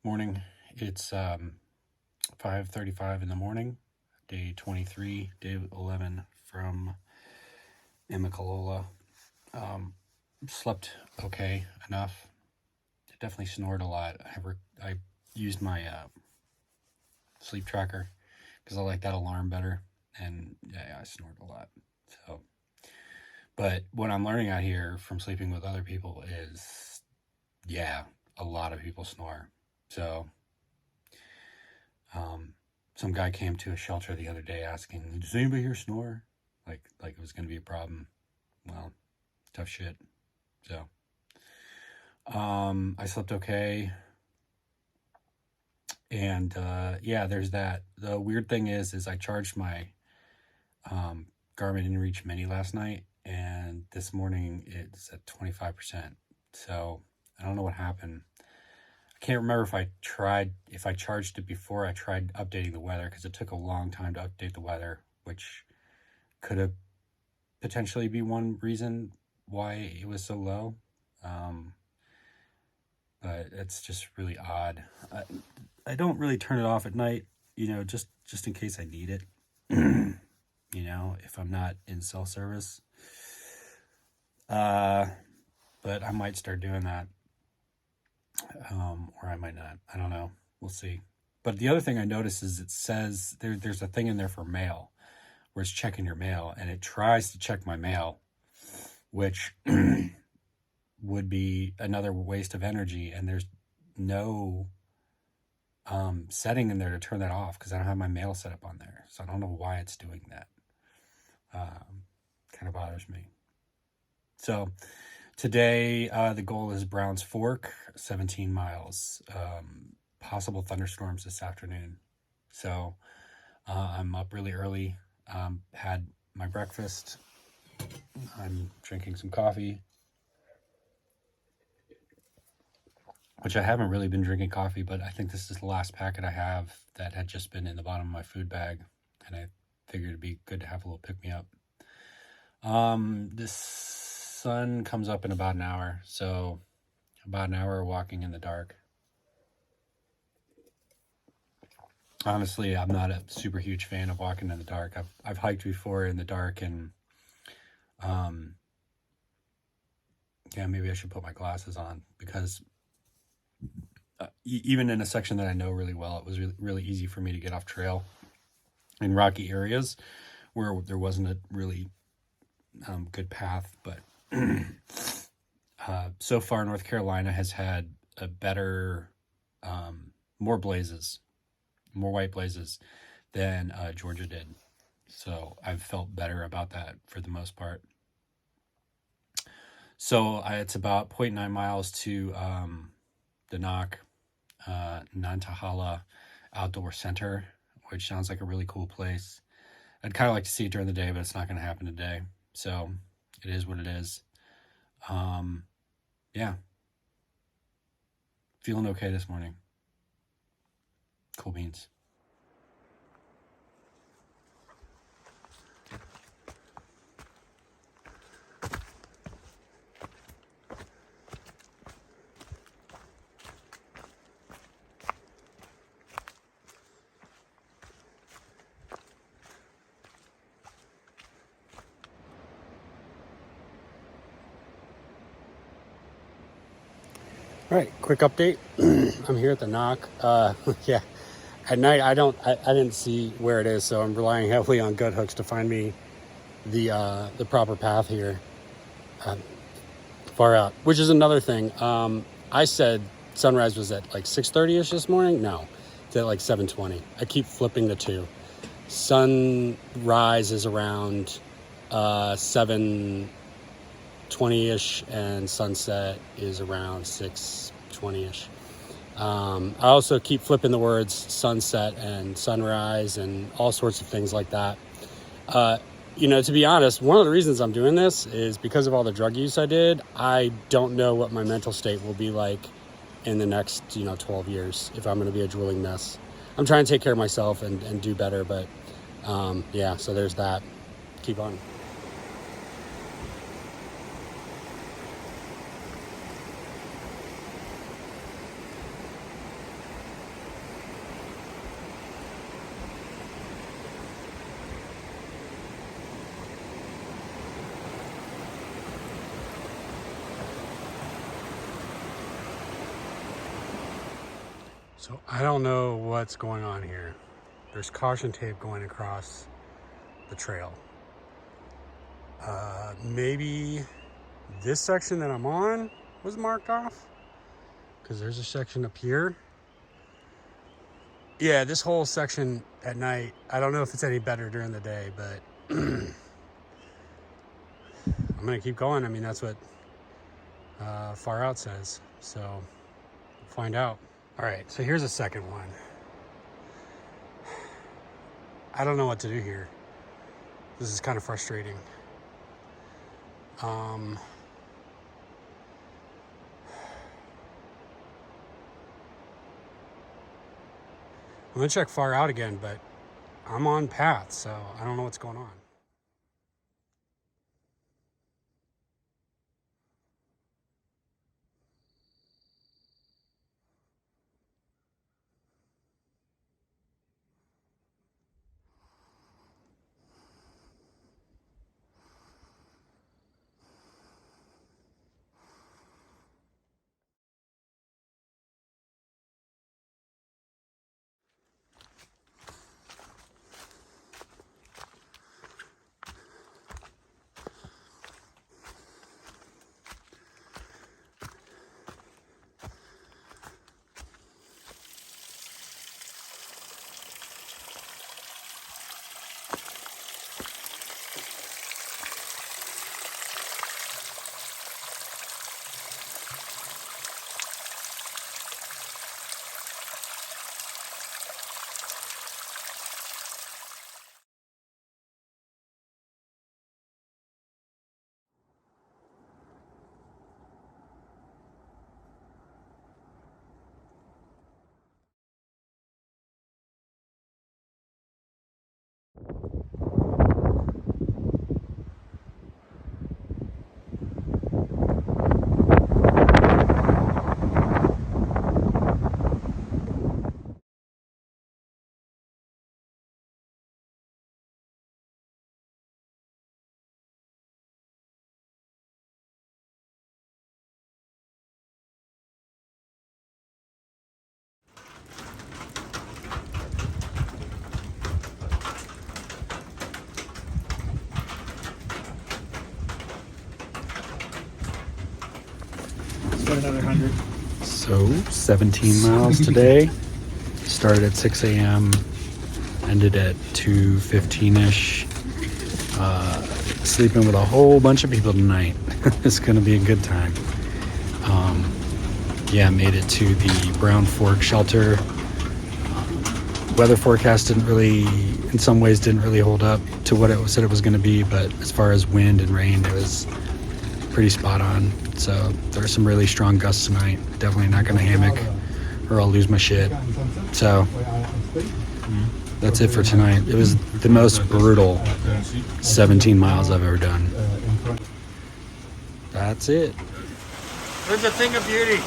Morning. It's 5:35 in the morning, day 23, day 11 from Imicalola. Slept okay enough. Definitely snored a lot. I used my sleep tracker because I like that alarm better, and yeah, I snored a lot. So, but what I'm learning out here from sleeping with other people is, yeah, a lot of people snore. So some guy came to a shelter the other day asking, "Does anybody here snore?" Like it was going to be a problem. Well, tough shit. So, I slept okay, and yeah, there's that. The weird thing is I charged my Garmin InReach Mini last night, and this morning it's at 25%. So I don't know what happened. I can't remember if I charged it before I tried updating the weather, because it took a long time to update the weather, which could have potentially be one reason why it was so low. But it's just really odd. I don't really turn it off at night, just in case I need it. If I'm not in cell service. But I might start doing that. Or I might not. I don't know. We'll see. But the other thing I noticed is it says there's a thing in there for mail, where it's checking your mail, and it tries to check my mail, which would be another waste of energy, and there's no setting in there to turn that off, because I don't have my mail set up on there, so I don't know why it's doing that. Kind of bothers me. So today the goal is Browns Fork, 17 miles. Possible thunderstorms this afternoon. So I'm up really early. Had my breakfast. I'm drinking some coffee, which I haven't really been drinking coffee, but I think this is the last packet I have that had just been in the bottom of my food bag, and I figured it'd be good to have a little pick-me-up. This sun comes up in about an hour, so about an hour walking in the dark. Honestly, I'm not a super huge fan of walking in the dark. I've hiked before in the dark, and yeah, maybe I should put my glasses on, because even in a section that I know really well, it was really easy for me to get off trail in rocky areas where there wasn't a really good path. But so far, North Carolina has had a better, more white blazes than Georgia did. So I've felt better about that for the most part. So it's about 0.9 miles to the Nantahala Outdoor Center, which sounds like a really cool place. I'd kind of like to see it during the day, but it's not going to happen today. So it is what it is. Yeah. Feeling okay this morning. Cool beans. All right, quick update. I'm here at the knock. Yeah, at night I didn't see where it is, so I'm relying heavily on gut hooks to find me the proper path here. Far out, which is another thing. I said sunrise was at like 6:30ish this morning. No, it's at like 7:20. I keep flipping the two. Sunrise is around 7:20ish, and sunset is around 6:20ish. I also keep flipping the words sunset and sunrise and all sorts of things like that. To be honest, one of the reasons I'm doing this is because of all the drug use I did. I don't know what my mental state will be like in the next, 12 years if I'm going to be a drooling mess. I'm trying to take care of myself and do better, but yeah, so there's that. Keep on. So I don't know what's going on here. There's caution tape going across the trail. Maybe this section that I'm on was marked off, because there's a section up here. Yeah, this whole section at night, I don't know if it's any better during the day, but I'm gonna keep going. I mean, that's what Far Out says, so we'll find out. All right, so here's a second one. I don't know what to do here. This is kind of frustrating. I'm gonna check Far Out again, but I'm on path, so I don't know what's going on. Another 100. So 17 miles today. Started at 6 a.m. Ended at 2:15ish. Sleeping with a whole bunch of people tonight. It's gonna be a good time. Yeah, made it to the Brown Fork shelter. Weather forecast didn't really, in some ways, didn't really hold up to what it said it was going to be, but as far as wind and rain, it was pretty spot on. So there are some really strong gusts tonight. Definitely not going to hammock or I'll lose my shit. So that's it for tonight. It was the most brutal 17 miles I've ever done. That's it. There's a thing of beauty.